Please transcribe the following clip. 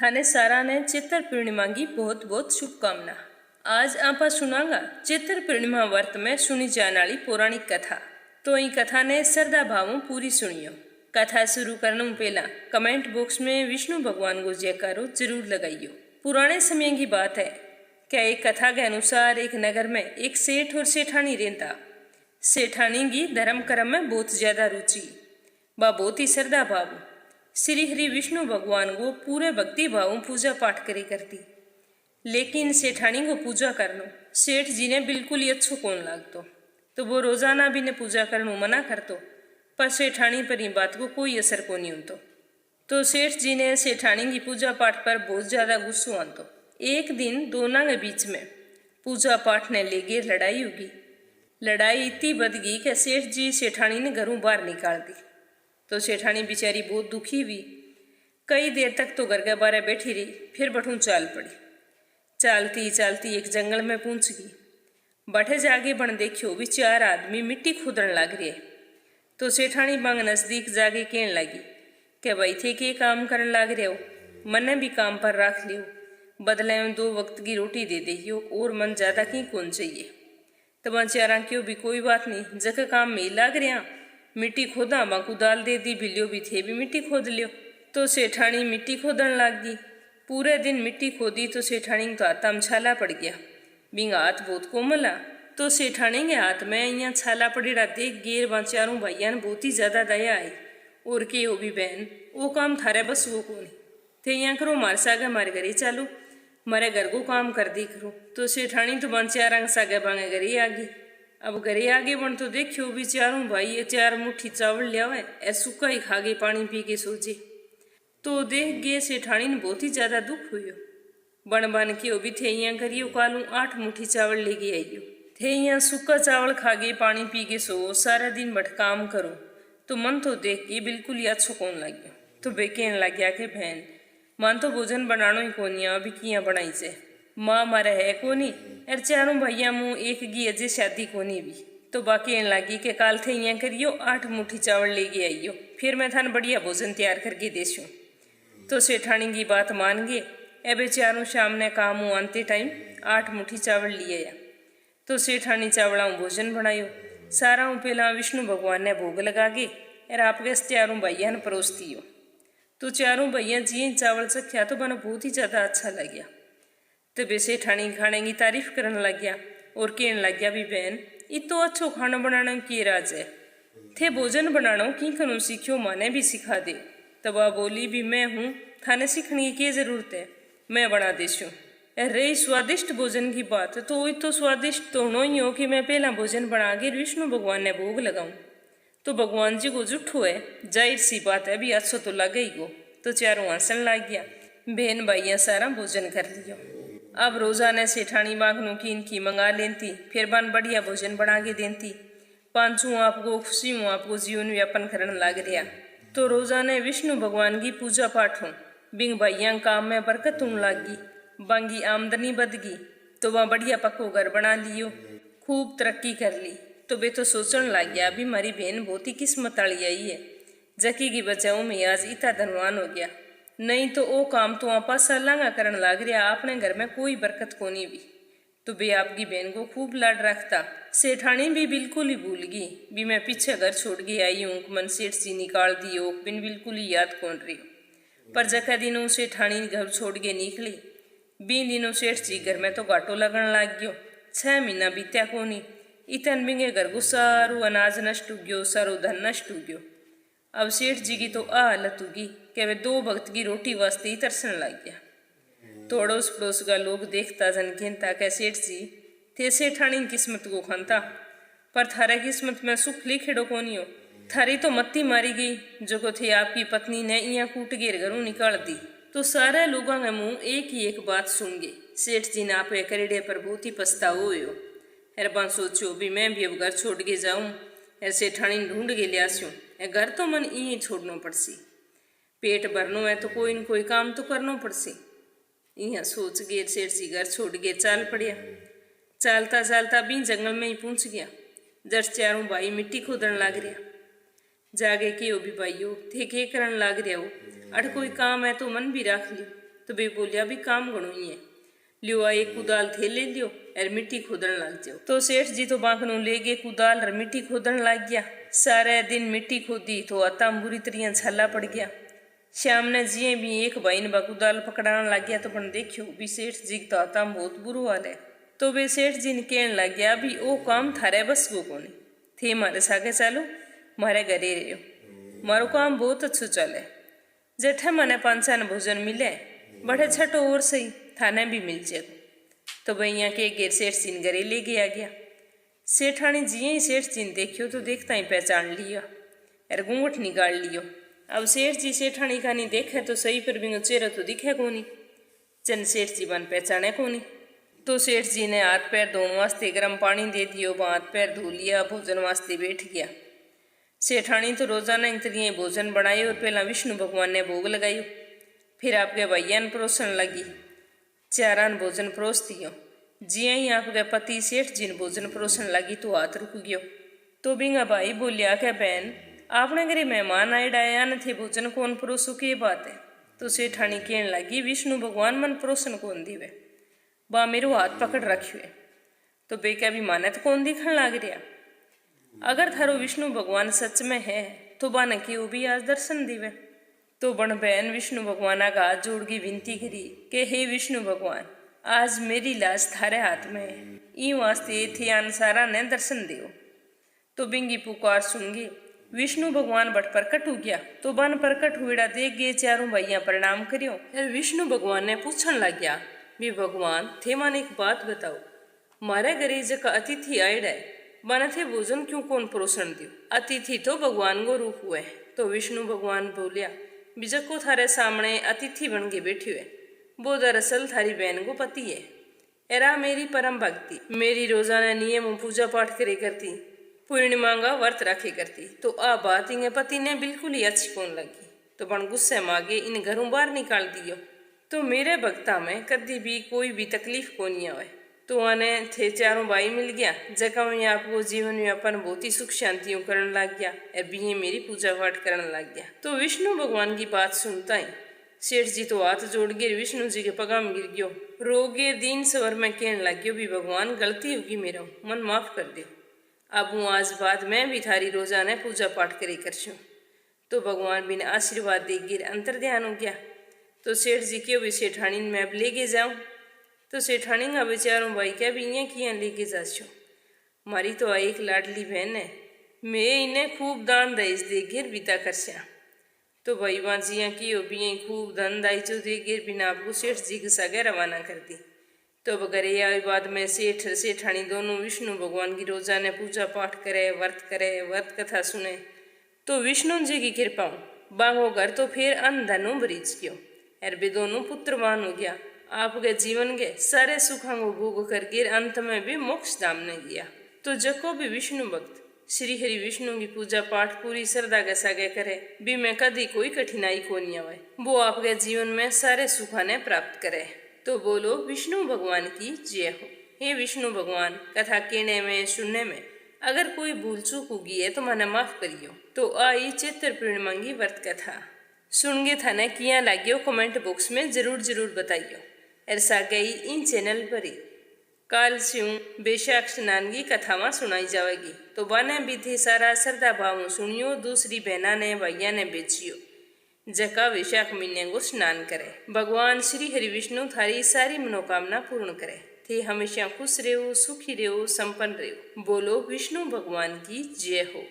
थाने सारा ने चित्र पूर्णिमा की बहुत बहुत शुभकामना। आज आपा सुनांगा चित्र पूर्णिमा व्रत में सुनी जाने वाली पौराणिक कथा। तो ई कथा ने श्रद्धा भावों पूरी सुनियो। कथा शुरू करने पहला कमेंट बॉक्स में विष्णु भगवान को जयकारो जरूर लगाइयो। पुराने समय की बात है क्या एक कथा के अनुसार एक नगर में एक सेठ और सेठानी रहता। सेठानी की धर्म कर्म में बहुत ज्यादा रुचि, वह बहुत ही श्रद्धा भाव श्री हरि विष्णु भगवान को पूरे भक्ति भाव पूजा पाठ करे करती। लेकिन सेठानी को पूजा करनो सेठ जी ने बिल्कुल ही अच्छो कौन लागतो, तो वो रोजाना भी ने पूजा करनो मना करतो, पर सेठानी पर इन बात को कोई असर को नहीं होतो। तो सेठ जी ने सेठानी की पूजा पाठ पर बहुत ज्यादा गुस्सो आतो। एक दिन दोनों के बीच में पूजा पाठ ने लेगे लड़ाई होगी। लड़ाई इतनी बढ़ गई कि सेठ जी सेठानी ने घरों बाहर निकाल दी। तो सेठानी बेचारी बहुत दुखी हुई। कई देर तक तो घर के बाहर बैठी रही, फिर बठूं चाल पड़ी। चालती चालती एक जंगल में पहुंच गई। बठे जाके बन देखियो भी चार आदमी मिट्टी खोदन लग रहे। तो सेठानी बांग नजदीक जाके कहने लगी कि भाई थे के काम करने लग रहे हो, मने भी काम पर रख लियो, बदले में 2 वक्त की रोटी दे दियो और मन ज्यादा की कौन चाहिए। तो चारा क्यों भी कोई बात नहीं, जगह काम में लग रहा, मिट्टी खोदा बाकू दाल दे दी, बिलियो भी थे भी मिट्टी खोद लियो। तो सेठानी मिट्टी खोदन लग गई। पूरे दिन मिट्टी खोदी तो सेठानी तो हाथा में छाला पड़ गया। बिंग हाथ बहुत कोमल आ। तो सेठानी के हाथ में यहाँ छाला पड़ेड़ा देख गेर वहाँ चारों भाइया ने बहुत ही ज्यादा दया आई और के हो भी बहन वो काम थारे बस वो को नहीं थे, यहाँ करो मार सागे मारे घरे चालू, मारे घर को काम कर दी करो। तो सेठानी तो बन चार सागे बांगे घरे आ गई। अब घरे आगे बन तो देखियो भी चारों भाई 4 मुट्ठी चावल लिया हुआ है, सूखा ही खा गए, पानी पी के सोचे। तो देख गए सेठानी ने बहुत ही ज्यादा दुख हुई। बन बन के भी थे यहाँ करियो कालू 8 मुट्ठी चावल लेके आइयो, थे यहाँ सूखा चावल खा गए, पानी पी के सो, सारा दिन बट काम करो। तो मन तो देख के बिल्कुल ही अच्छो कौन लग। तो बे कहने लग गया कि बहन मन तो भोजन बनानो ही कोनी, अभी किया बनाई से माँ मारे है कोनी, अरे चारों भैया मुँह एक गी अजय शादी कोनी भी। तो बाकी कहने लगी कि काल थे यहाँ करियो 8 मुट्ठी चावल लेके आइयो, फिर मैं थाने बढ़िया भोजन तैयार करके देशूँ। तो सेठानी की बात मान गए। अब चारों शाम ने काम आते टाइम 8 मुट्ठी चावल लिए आ। तो सेठानी चावलों भोजन बनायो। सारा पहला विष्णु भगवान ने भोग लगा के और आपके चारों भैया ने परोस दियो। तो चारों भैया जी चावल चख्या तो बना बहुत ही ज़्यादा अच्छा लग गया। तो वे सेठानी खाने की तारीफ करने लग गया और कहने लग गया भी बहन इतो अच्छो खाना बनाना की राज है, थे भोजन बनाना की खनू सीखियो, माने भी सिखा दे। तब वह बोली भी मैं हूँ, थाने सीखने की क्या जरूरत है, मैं बना देशूँ। रही स्वादिष्ट भोजन की बात तो वही तो स्वादिष्ट तो होना ही हो कि मैं पहला भोजन बना के विष्णु भगवान ने भोग लगाऊं। तो भगवान जी को जुठो है, जाहिर सी बात है भी अच्छो तो लगे ही गो। तो चारों हंसन लग गया। बहन भाइया सारा भोजन कर लियो। अब रोजाना सेठानी मांगनों की इनकी मंगा लेती, फिर बन बढ़िया भोजन बना के देती। पांचों आपको खुशी हूँ आपको जीवन व्यापन करने लग रहा। तो रोजाना विष्णु भगवान की पूजा पाठ हूँ, बिंग भाइया काम में बरकत होने लगी, बांगी आमदनी बढ़ गई। तो वह बढ़िया पक्को घर बना लियो, खूब तरक्की कर ली। तो वे तो सोचने लग गया अभी हमारी बहन बहुत ही किस्मत वाली आई है, जकी की बचाओ में आज इतना धनवान हो गया, नहीं तो वो काम तो आपा सलांगा करने लग रहा, अपने घर में कोई बरकत को नहीं भी। तो वे आपकी बहन को खूब लाड रखता। सेठानी भी बिल्कुल ही भूल गई भी मैं पीछे घर छोड़ के आई हूँ, मन सेठ सी निकाल दी हो, बिन बिल्कुल ही याद कौन रही। पर जका दिनों सेठानी घर छोड़ के निकली, 20 दिनों सेठ जी घर में तो घाटो लगन लग गयो। 6 महीना बीत्या कोनी, इतन बिंगे घर को सारू अनाज नष्ट हो गयो, सारो धन नष्ट हो गयो। अब सेठ जी की तो आ हालत होगी कि वे 2 वक्त की रोटी वास्ते ही तरसन लग गया। तो अड़ोस पड़ोस का लोग देखता जन कहता कि सेठ जी थे सेठानी किस्मत को खानता, पर थारे किस्मत में सुख लिखेड़ो कोनी हो, थारी तो मत्ती मारी गई जो को थे आपकी पत्नी ने यहाँ कूट गेर घरों निकाल दी। तो सारे लोगों के मुंह एक ही एक बात सुन गए, सेठ जी ने आप करेड़े पर बहुत ही पछताओ हो। हरबान सोचो भी मैं भी अब घर छोड़ के जाऊँ, ऐसे ठाणी ढूंढ के लिया सूँ, घर तो मन यहीं छोड़ना पड़सी, पेट भरनो है तो कोई न कोई काम तो करना पड़सी। यहाँ सोच गए सेठ जी घर छोड़ के चाल पड़िया। चालता चालता भी जंगल में ही पहुँच गया। जर चारों भाई मिट्टी खोदन लग रहा। जागे के भी भाइयों थे के करन लग रहा हो, अड़ कोई काम है तो मन भी रख लियो। तो बे बोलिया भी काम घणो ही है, लियो आ एक कुदाल थे ले लियो और मिट्टी खोदन लग जाओ। तो सेठ जी तो बांकनू ले गए कुदाल और मिट्टी खोदन लग गया। सारे दिन मिट्टी खोदी तो आता बुरी तरह छाला पड़ गया। श्याम ने जिये भी एक भाई ने कुदाल पकड़ाने लग गया तो बन देखियो भी सेठ जी तो आता बहुत बुरो हाल है। तो वे सेठ जी ने कहने लग गया भी ओ काम थारे बस को कोनी थे, मारे सागे चालो मारे घरे रहो, मारो काम बहुत अच्छो चले, जेठे मने पांचा ने भोजन मिले बड़े छठो और सही थाने भी मिल जाएगा। तो भाई यहाँ के घेर सेठ जी ने घरे ले गया। सेठानी जिये ही सेठ जी ने देखियो तो देखता ही पहचान लिया और घूंघट निकाल लियो। अब सेठ जी सेठानी का नहीं देखे तो सही पर बिंगो चेहरा तो दिखे कोनी, चन सेठ जी बन पहचाने कोनी। तो सेठ जी ने हाथ पैर धोने वास्ते गर्म पानी दे दियो, हाथ पैर धो लिया, भोजन वास्ते बैठ गया। सेठानी तो रोजाना इंतरिये भोजन बनाए और पहला विष्णु भगवान ने भोग लगायो, फिर आपके भैया ने परोसन लगी, चारान भोजन परोस दियो। जिया ही आपके पति सेठ जी ने भोजन परोसन लगी तो हाथ रुक गयो। तो बिंगा भाई बोलिया क्या बहन आपने घरे मेहमान आए डाया न थे, भोजन कौन परोसो की बात है। तो सेठानी कहने लगी विष्णु भगवान मन परोसन कौन दीवे, बा मेरो हाथ पकड़ रखियो है। तो बेका भी माने तो कौन दिखने लग रहा, अगर थारो विष्णु भगवान सच में है तो बाने की वो भी आज दर्शन दीवे। तो बण बहन विष्णु भगवान का हाथ जोड़ की विनती करी कि हे विष्णु भगवान आज मेरी लाश थारे हाथ में है, ई वास्ते थे अनसारा ने दर्शन दियो। तो बिंगी पुकार सुनगी विष्णु भगवान बट प्रकट हो गया। तो बन प्रकट हुएड़ा देख गए चारों भैया प्रणाम करियो। फिर विष्णु भगवान ने पूछन लग गया भी भगवान थे मन एक बात बताओ, मारे घरे जका अतिथि आयड है बना थे भोजन क्यों कौन परोसन दियो, अतिथि तो भगवान को रूप हुए। तो विष्णु भगवान बोलिया बिजक को थारे सामने अतिथि बन के बैठे हुए, वो दरअसल थारी बहन को पति है। एरा मेरी परम भक्ति, मेरी रोजाना नियम पूजा पाठ करे करती, पूर्णिमा का व्रत रखे करती। तो आ बात इन्हें पति ने बिल्कुल ही अच्छी कौन लगी। तो बन गुस्से मांगे इन घरों बाहर निकाल दियो। तो मेरे भक्ता में कभी भी कोई भी तकलीफ को नहीं आवे। तो आने थे चारों भाई मिल गया, जगह में आपको जीवन में अपन बहुत ही सुख शांतियों करने लग गया, अभी मेरी पूजा पाठ करने लग गया। तो विष्णु भगवान की बात सुनता ही सेठ जी तो हाथ जोड़ गिर विष्णु जी के पगा में गिर गयो, रोगे दीन स्वर में कहने लग गयो भी भगवान गलती होगी मेरा, मन माफ कर दो, अब हूँ आज बाद मैं भी थारी रोजाना पूजा पाठ करे करछूँ। तो भगवान बिन आशीर्वाद दे गिर अंतर ध्यान हो गया। तो सेठ जी क्यों भी सेठानी मैं अब लेके जाऊँ। तो सेठानी का बेचारों भाई क्या भी इं किया लेके जाछो, मारी तो एक लाडली बहन है, मैं इन्हें खूब दान दईस दे गिर बीता करश्या। तो भाई बाजिया की भी खूब धन दाई चो दे गिर बिना आपको सेठ जी के सागे रवाना कर दी। तो अब घरे आए बाद में सेठ सेठानी दोनों विष्णु भगवान की रोजाना पूजा पाठ करे, व्रत कथा सुने। तो विष्णु जी की कृपा बागो घर तो फिर अन्न धनो बरीज गयो और बे दोनों पुत्रवान हो गया। आपके जीवन के सारे सुखों को भोग कर गिर अंत में भी मोक्ष धाम ने गया। तो जको भी विष्णु भक्त श्री हरि विष्णु की पूजा पाठ पूरी श्रद्धा के सागे करे भी में कभी कोई कठिनाई को नहीं आवे, वो आपके जीवन में सारे सुखा ने प्राप्त करे। तो बोलो विष्णु भगवान की जय हो। हे विष्णु भगवान कथा कहने में सुनने में अगर कोई भूल चूक होगी है तो मने माफ करियो। तो आई चैत्र पूर्णिमा की व्रत कथा सुन गे थाने किया लागियो कमेंट बॉक्स में जरूर बताइयो। ऐसा गई इन चैनल पर ही काल स्यूं बेशाख स्नान की कथावां सुनाई जाएगी। तो बने भी थे सारा श्रद्धा भाव सुनियो, दूसरी बहना ने भैया ने बेचियो जका वैशाख महीने को स्नान करे। भगवान श्री हरि विष्णु थारी सारी मनोकामना पूर्ण करे। थे हमेशा खुश रहो, सुखी रहो, संपन्न रहो। बोलो विष्णु भगवान की जय हो।